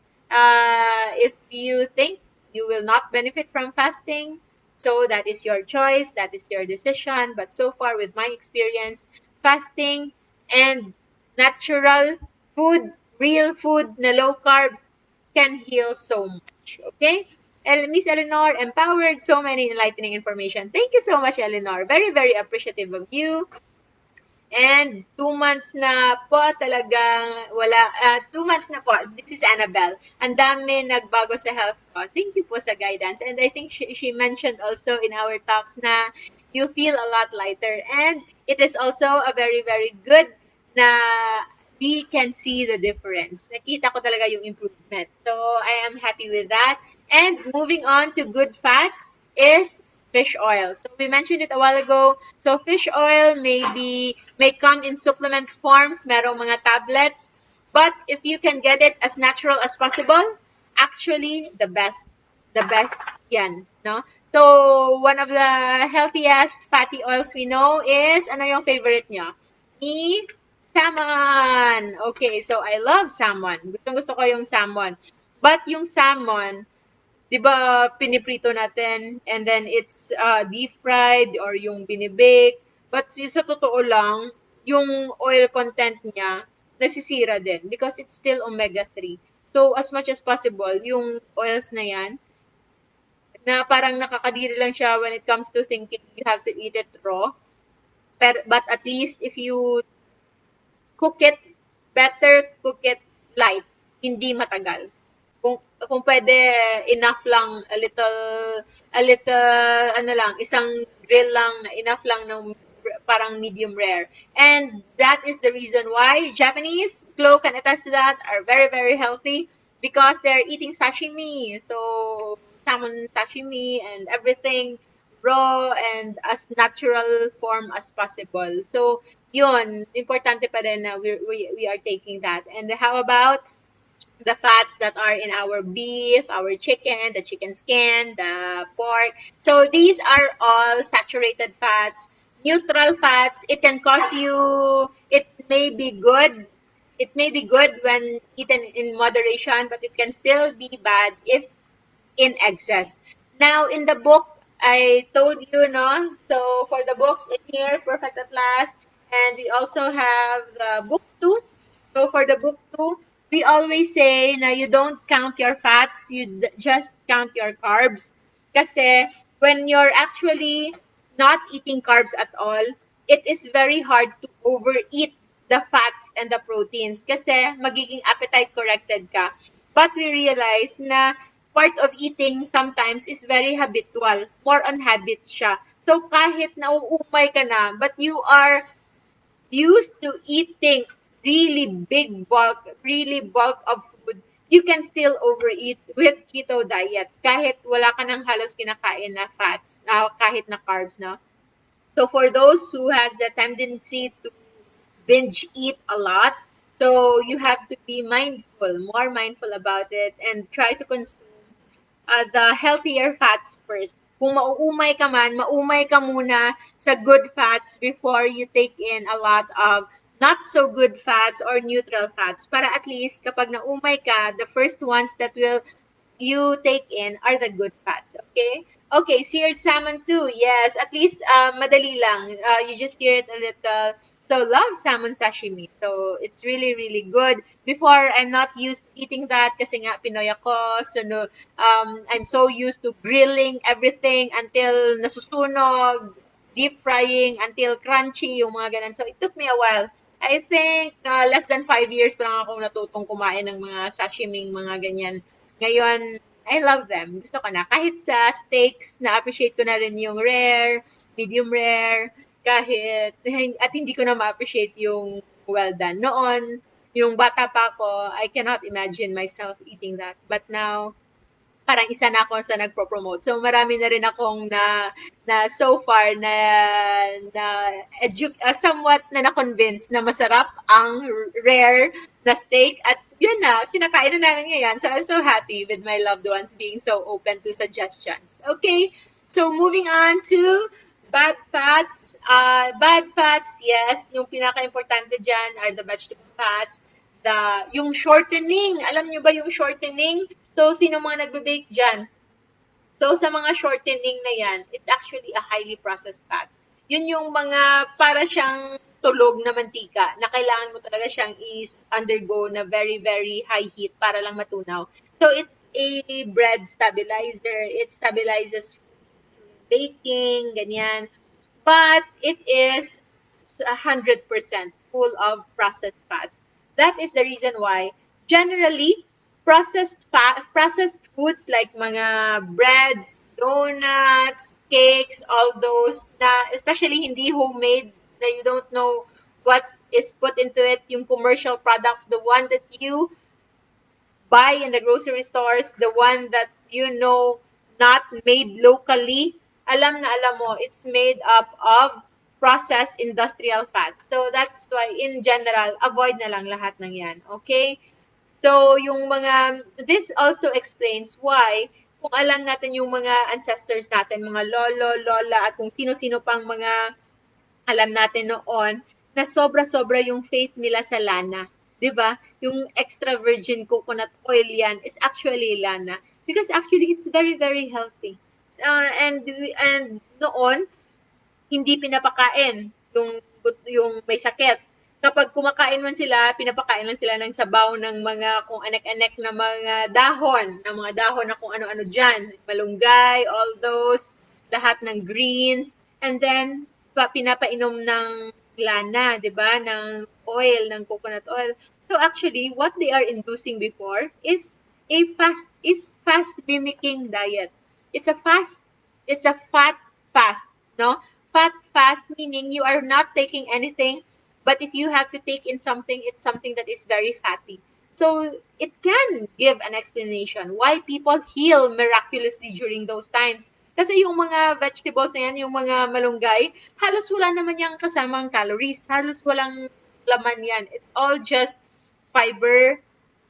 If you think you will not benefit from fasting, so that is your choice, that is your decision. But so far, with my experience, fasting and natural food, real food na low carb can heal so much. Okay? Miss Eleanor empowered so many enlightening information. Thank you so much, Eleanor. Very, very appreciative of you. And 2 months na po talagang wala, 2 months na po. This is Annabelle. Ang dami nagbago sa health ko. Thank you po sa guidance. And I think she mentioned also in our talks na you feel a lot lighter. And it is also a very, very good na we can see the difference. Nakita ko talaga yung improvement. So, I am happy with that. And moving on to good fats is fish oil. So, we mentioned it a while ago. So, fish oil may come in supplement forms, merong mga tablets. But if you can get it as natural as possible, actually, the best yan, no? So, one of the healthiest fatty oils we know is, ano yung favorite nyo? Salmon. Okay, so I love salmon. Gusto ko yung salmon. But yung salmon, di ba, piniprito natin and then it's deep fried or yung binibake. But sa totoo lang, yung oil content niya, nasisira din because it's still omega-3. So, as much as possible, yung oils na yan, na parang nakakadiri lang siya when it comes to thinking you have to eat it raw. But at least if you cook it, better cook it light, hindi matagal. Kung pwede, enough lang, a little, ano lang, isang grill lang, enough lang ng parang medium rare. And that is the reason why Japanese, Chloe can attest to that, are very, very healthy because they're eating sashimi. So, salmon sashimi and everything raw and as natural form as possible. So, yun, importante pa rin na we are taking that. And how about the fats that are in our beef, our chicken, the chicken skin, the pork. So these are all saturated fats, neutral fats. It can cause you, it may be good. It may be good when eaten in moderation, but it can still be bad if in excess. Now, in the book, I told you, no? So, for the books in here, Perfect at Last, and we also have the book two. So, for the book two, we always say na you don't count your fats, you just count your carbs. Kasi, when you're actually not eating carbs at all, it is very hard to overeat the fats and the proteins kasi magiging appetite corrected ka. But we realize na part of eating sometimes is very habitual. More on habits siya. So kahit nauumay ka na, but you are used to eating really bulk of food, you can still overeat with keto diet. Kahit wala ka nang halos kinakain na fats, kahit na carbs, no? So for those who has the tendency to binge eat a lot, so you have to be mindful, more mindful about it, and try to consume the healthier fats first. Kung mauumay ka man, maumay ka muna sa good fats before you take in a lot of not so good fats or neutral fats. Para at least kapag naumay ka, the first ones that will you take in are the good fats. Okay? Okay, seared salmon too. Yes, at least madali lang. You just sear it a little. So love salmon sashimi. So it's really really good. Before I'm not used to eating that kasi nga Pinoy ako. So no, I'm so used to grilling everything until nasusunog, deep frying until crunchy yung mga ganun. So it took me a while. I think less than 5 years pa lang ako natutong kumain ng mga sashiming mga ganyan. Ngayon, I love them. Gusto ko na. Kahit sa steaks, na-appreciate ko na rin yung rare, medium rare, kahit, at hindi ko na ma-appreciate yung well done. Noon, yung bata pa ako, I cannot imagine myself eating that. But now, parang isa na ako sa nagpo-promote. So marami na rin akong na so far na somewhat na na-convince na masarap ang rare na steak at yun na, kinakain na namin ngayon. So I'm so happy with my loved ones being so open to suggestions. Okay, so moving on to bad fats. Bad fats, yes, yung pinaka-importante dyan are the vegetable fats, yung shortening. Alam nyo ba yung shortening? So, sino mga nagbe-bake dyan? So, sa mga shortening na yan, it's actually a highly processed fats. Yun yung mga para siyang tulog na mantika na kailangan mo talaga siyang undergo na very, very high heat para lang matunaw. So, it's a bread stabilizer. It stabilizes baking, ganyan. But it is 100% full of processed fats. That is the reason why generally processed foods like mga breads, donuts, cakes, all those na especially hindi homemade na you don't know what is put into it, yung commercial products, the one that you buy in the grocery stores, the one that you know not made locally, alam na alam mo, it's made up of processed industrial fats. So that's why in general, avoid na lang lahat ng yan. Okay? So yung this also explains why kung alam natin yung mga ancestors natin, mga lolo, lola, at kung sino-sino pang mga alam natin noon, na sobra-sobra yung faith nila sa lana. 'Di ba? Yung extra virgin coconut oil yan is actually lana. Because actually, it's very, very healthy. And noon, hindi pinapakain yung may sakit. Kapag kumakain man sila, pinapakain lang sila ng sabaw ng mga kung anek-anek na mga dahon na kung ano-ano dyan. Malunggay, all those, lahat ng greens. And then, pinapainom ng lana, di ba? Ng oil, ng coconut oil. So actually, what they are inducing before is fast mimicking diet. It's a fat fast, no? Fat fast meaning you are not taking anything, but if you have to take in something, it's something that is very fatty. So it can give an explanation why people heal miraculously during those times. Kasi yung mga vegetables na yan, yung mga malunggay, halos wala naman yung kasamang calories. Halos walang laman yan. It's all just fiber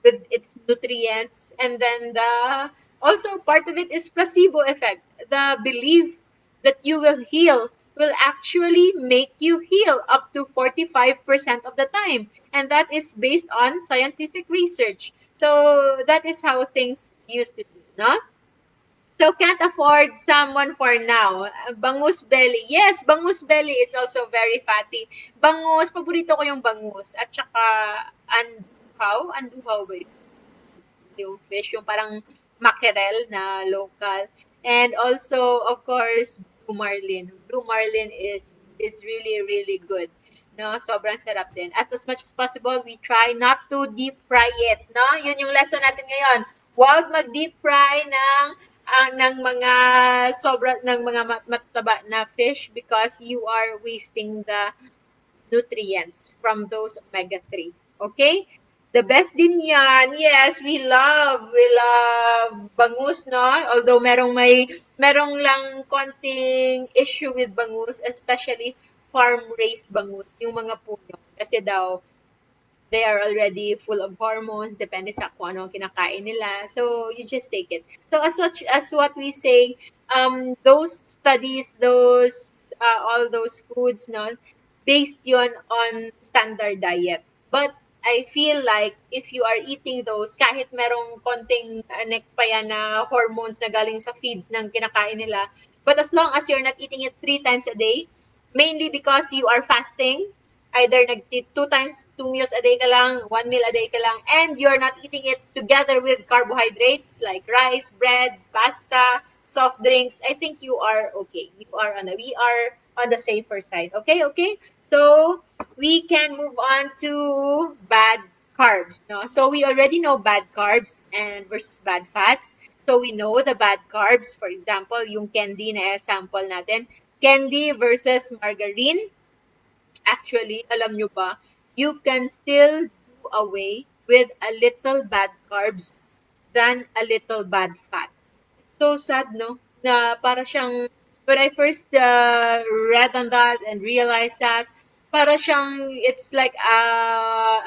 with its nutrients. And then also part of it is placebo effect. The belief that you will heal will actually make you heal up to 45% of the time. And that is based on scientific research. So that is how things used to be, no? So can't afford someone for now. Bangus belly. Yes, bangus belly is also very fatty. Bangus, paborito ko yung bangus. At saka anduhaw. Anduhaw ba yun? Yung fish, yung parang mackerel na local. And also, of course, blue marlin. Blue marlin is really, really good. No, sobrang sarap din. At as much as possible, we try not to deep fry it. No, yun yung lesson natin ngayon. Huwag mag-deep fry ng mga ng mga mataba na fish because you are wasting the nutrients from those omega-3. Okay? The best din yan. Yes, we love bangus, no? Although merong lang konting issue with bangus, especially farm-raised bangus, yung mga puno. Kasi daw, they are already full of hormones, depende sa kung ano ang kinakain nila. So, you just take it. So, as what we say, those studies, all those foods, no, based yun on standard diet. But, I feel like if you are eating those, kahit merong konting anek pa yan na hormones na galing sa feeds ng kinakain nila, but as long as you're not eating it 3 times a day, mainly because you are fasting, either nag-eat 2 times, 2 meals a day ka lang, 1 meal a day ka lang, and you're not eating it together with carbohydrates like rice, bread, pasta, soft drinks, I think you are okay. We are on the safer side. Okay, okay? So, we can move on to bad carbs. No? So, we already know bad carbs and versus bad fats. So, we know the bad carbs. For example, yung candy na sample natin. Candy versus margarine. Actually, alam nyo ba, you can still do away with a little bad carbs than a little bad fats. It's so sad, no? Na para siyang, when I first read on that and realized that, para siyang, it's like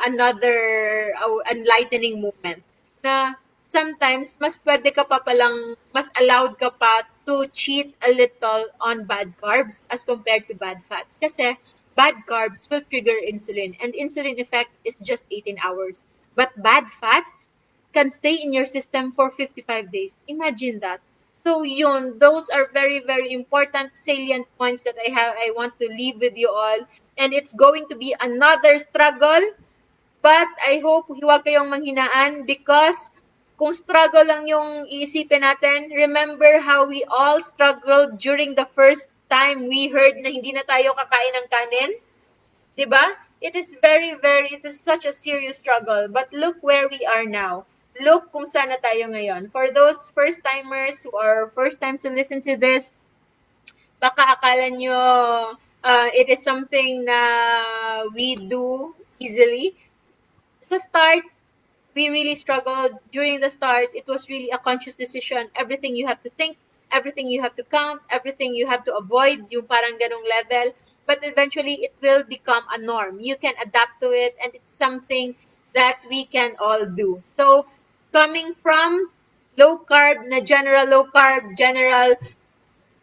another enlightening moment. Na sometimes, mas pwede ka pa palang, mas allowed ka pa to cheat a little on bad carbs as compared to bad fats. Kasi, bad carbs will trigger insulin, and insulin effect is just 18 hours. But bad fats can stay in your system for 55 days. Imagine that. So yun, those are very, very important salient points that I want to leave with you all. And it's going to be another struggle, but I hope huwag kayong manghinaan because kung struggle lang yung iisipin natin, remember how we all struggled during the first time we heard na hindi na tayo kakain ng kanin? Diba? It is such a serious struggle. But look where we are now. Look kung saan na tayo ngayon. For those first-timers who are first time to listen to this, baka akala nyo it is something na we do easily. Sa start, we really struggled. During the start, it was really a conscious decision. Everything you have to think, everything you have to count, everything you have to avoid, yung parang ganong level. But eventually, it will become a norm. You can adapt to it, and it's something that we can all do. So, coming from low carb, general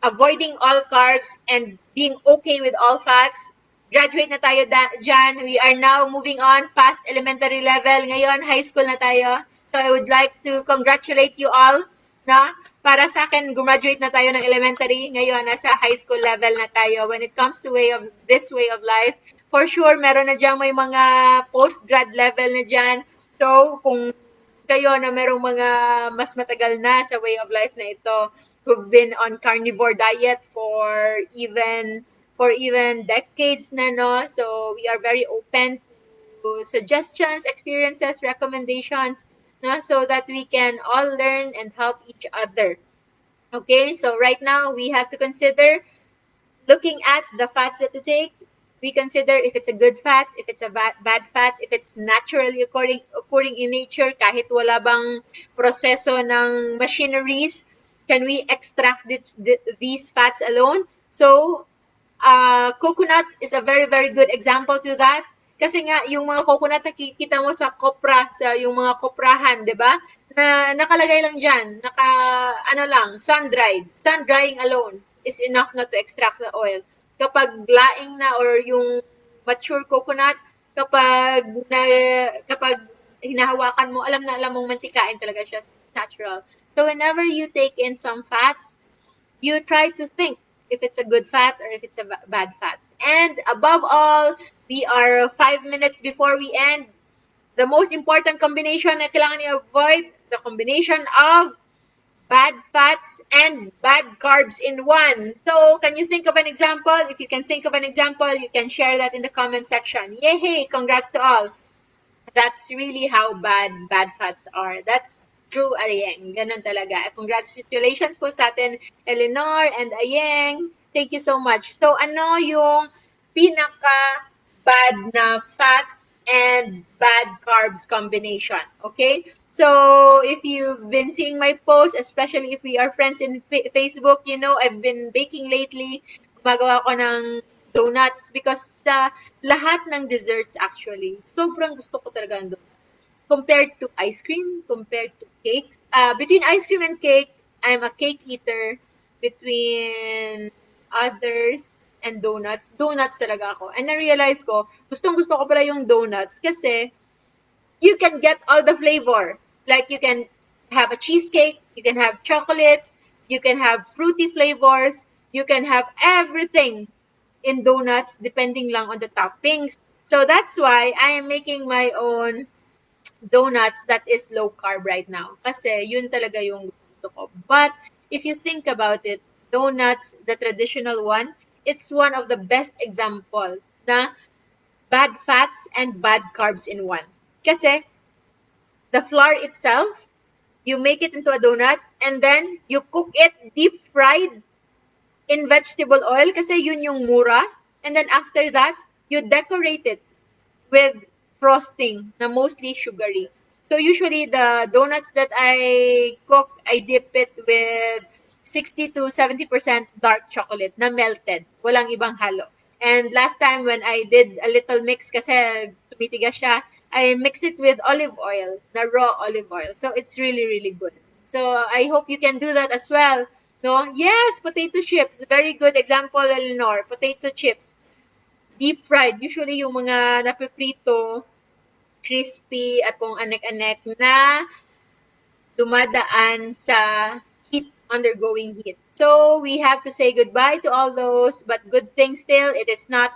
avoiding all carbs and being okay with all fats. Graduate na tayo dyan. We are now moving on past elementary level. Ngayon, high school na tayo. So I would like to congratulate you all. Na? Para sa akin, graduate na tayo ng elementary. Ngayon, nasa high school level na tayo. When it comes to this way of life, for sure, meron na dyan may mga post-grad level na dyan. So, kung kayo na merong mga mas matagal na sa way of life na ito, who've been on carnivore diet for even decades na, no? So we are very open to suggestions, experiences, recommendations, no? So that we can all learn and help each other. Okay, so right now we have to consider looking at the fats that to take. We consider if it's a good fat, if it's a bad fat, if it's naturally occurring in nature, kahit wala bang proseso ng machineries. Can we extract these fats alone? So, coconut is a very, very good example to that. Kasi nga, yung mga coconut nakikita mo sa kopra, sa yung mga koprahan, di ba? Na nakalagay lang dyan, ano lang, sun-dried. Sun-drying alone is enough na to extract the oil. Kapag laing na or yung mature coconut, kapag na, kapag hinahawakan mo, alam mong mantikain talaga siya. It's natural. So whenever you take in some fats, you try to think if it's a good fat or if it's a bad fats. And above all, we are 5 minutes before we end. The most important combination na kailangan i-avoid, the combination of bad fats and bad carbs in one. So, can you think of an example? If you can think of an example, you can share that in the comment section. Yay! Congrats to all. That's really how bad fats are. That's true, Arieng. Ganun talaga. Congratulations po sa atin, Eleanor and Ayeng. Thank you so much. So, ano yung pinaka bad na fats and bad carbs combination? Okay? So, if you've been seeing my posts, especially if we are friends in Facebook, you know, I've been baking lately. Gumagawa ko ng donuts because sa lahat ng desserts actually, sobrang gusto ko talaga ang donuts. Compared to ice cream, compared to cakes. Between ice cream and cake, I'm a cake eater. Between others and donuts, donuts talaga ako. And na-realize ko, gustong gusto ko pala yung donuts kasi you can get all the flavor. Like you can have a cheesecake, you can have chocolates, you can have fruity flavors, you can have everything in donuts depending lang on the toppings. So that's why I am making my own donuts that is low carb right now. Kasi yun talaga yung gusto ko. But if you think about it, donuts, the traditional one, it's one of the best example na bad fats and bad carbs in one. Kasi the flour itself, you make it into a donut and then you cook it deep fried in vegetable oil kasi yun yung mura. And then after that, you decorate it with frosting na mostly sugary. So usually the donuts that I cook, I dip it with 60 to 70% dark chocolate na melted. Walang ibang halo. And last time when I did a little mix kasi tumitigas siya, I mix it with olive oil, na raw olive oil. So it's really, really good. So I hope you can do that as well. No? Yes, potato chips. Very good example, Eleanor. Potato chips. Deep fried. Usually yung mga napiprito, crispy at kung anek-anek na dumadaan sa heat, undergoing heat. So we have to say goodbye to all those, but good thing still, it's not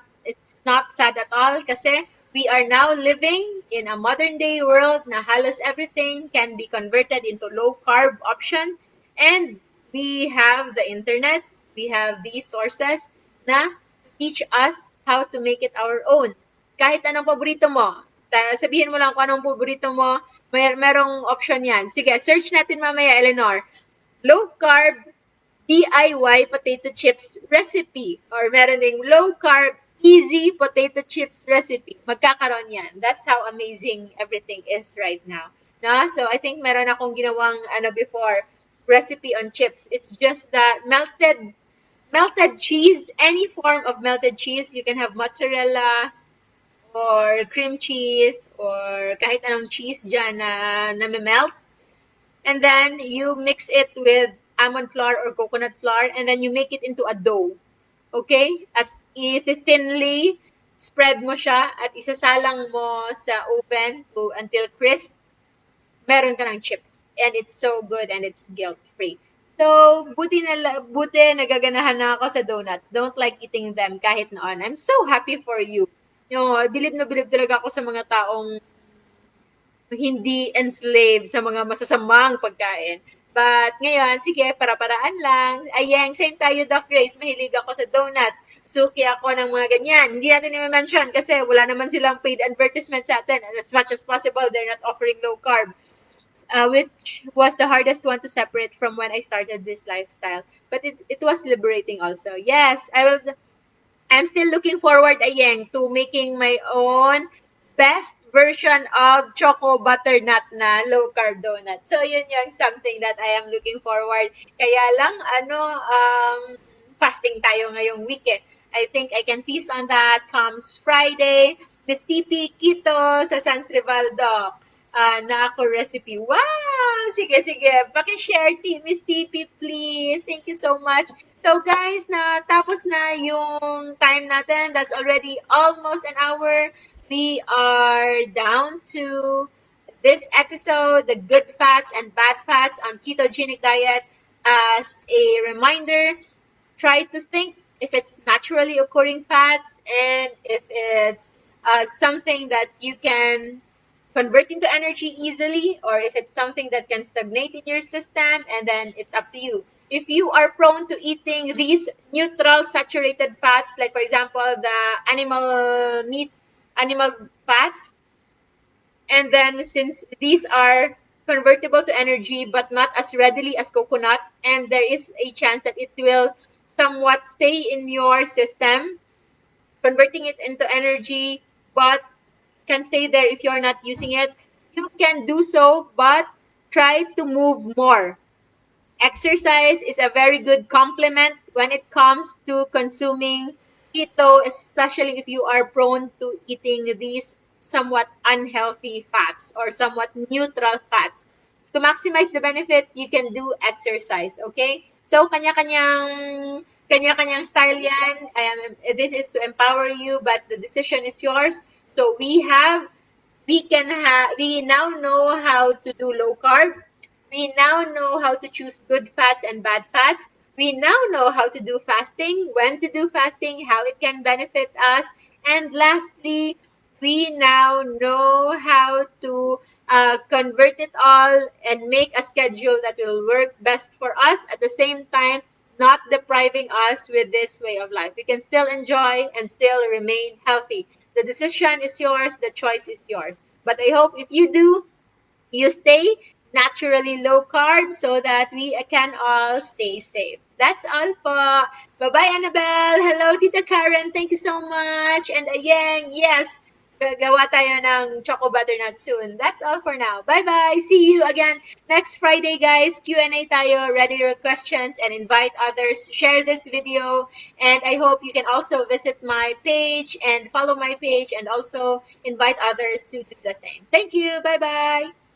sad at all kasi we are now living in a modern day world na halos everything can be converted into low carb option, and we have the internet, we have these sources na teach us how to make it our own. Kahit anong paborito mo, sabihin mo lang kung anong paborito mo, merong option yan. Sige, search natin mamaya, Eleanor. Low carb DIY potato chips recipe. Or meron ding low carb easy potato chips recipe. Magkakaroon yan. That's how amazing everything is right now. No? So I think meron akong ginawang before recipe on chips. It's just that melted cheese, any form of melted cheese. You can have mozzarella or cream cheese or kahit anong cheese dyan na melt. And then you mix it with almond flour or coconut flour and then you make it into a dough. Okay? At thinly spread mo siya at isasalang mo sa oven until crisp. Meron ka ng chips. And it's so good and it's guilt-free. So, buti nagaganahan na ako sa donuts. Don't like eating them kahit noon. I'm so happy for you. Bilib na bilib talaga ako sa mga taong hindi enslaved sa mga masasamang pagkain. But ngayon, sige, para-paraan lang. Ayeng, same tayo, Doc Grace. Mahilig ako sa donuts. Suki ako ng mga ganyan. Hindi natin i-mention kasi wala naman silang paid advertisement sa atin. And as much as possible, they're not offering low carb. Which was the hardest one to separate from when I started this lifestyle. But it was liberating also. Yes, I'm still looking forward, Ayeng, to making my own best version of choco butternut na low carb donut. So yun yung something that I am looking forward. Kaya lang fasting tayo ngayong weekend. I think I can feast on that comes Friday. Miss TP Keto sa San Rivaldo. Na ako recipe. Wow! Sige, sige. Paki-share, Miss TP, please. Thank you so much. So guys, na tapos na yung time natin. That's already almost an hour. We are down to this episode, the good fats and bad fats on ketogenic diet. As a reminder, try to think if it's naturally occurring fats and if it's something that you can convert into energy easily, or if it's something that can stagnate in your system, and then it's up to you. If you are prone to eating these neutral saturated fats, like for example the animal meat, animal fats, and then since these are convertible to energy but not as readily as coconut, and there is a chance that it will somewhat stay in your system, converting it into energy, but can stay there if you're not using it, you can do so, but try to move more. Exercise is a very good complement when it comes to consuming keto, especially if you are prone to eating these somewhat unhealthy fats or somewhat neutral fats. To maximize the benefit, you can do exercise, okay? So, kanya-kanyang style yan. This is to empower you, but the decision is yours. So, we now know how to do low carb. We now know how to choose good fats and bad fats. We now know how to do fasting, when to do fasting, how it can benefit us. And lastly, we now know how to convert it all and make a schedule that will work best for us, at the same time not depriving us with this way of life. We can still enjoy and still remain healthy. The decision is yours, the choice is yours. But I hope if you do, you stay naturally low carb so that we can all stay safe. That's all po. Bye-bye, Annabelle. Hello, Tita Karen. Thank you so much. And again, yes, gagawa tayo ng choco butternut soon. That's all for now. Bye-bye. See you again next Friday, guys. Q&A tayo. Ready your questions and invite others. Share this video. And I hope you can also visit my page and follow my page and also invite others to do the same. Thank you. Bye-bye.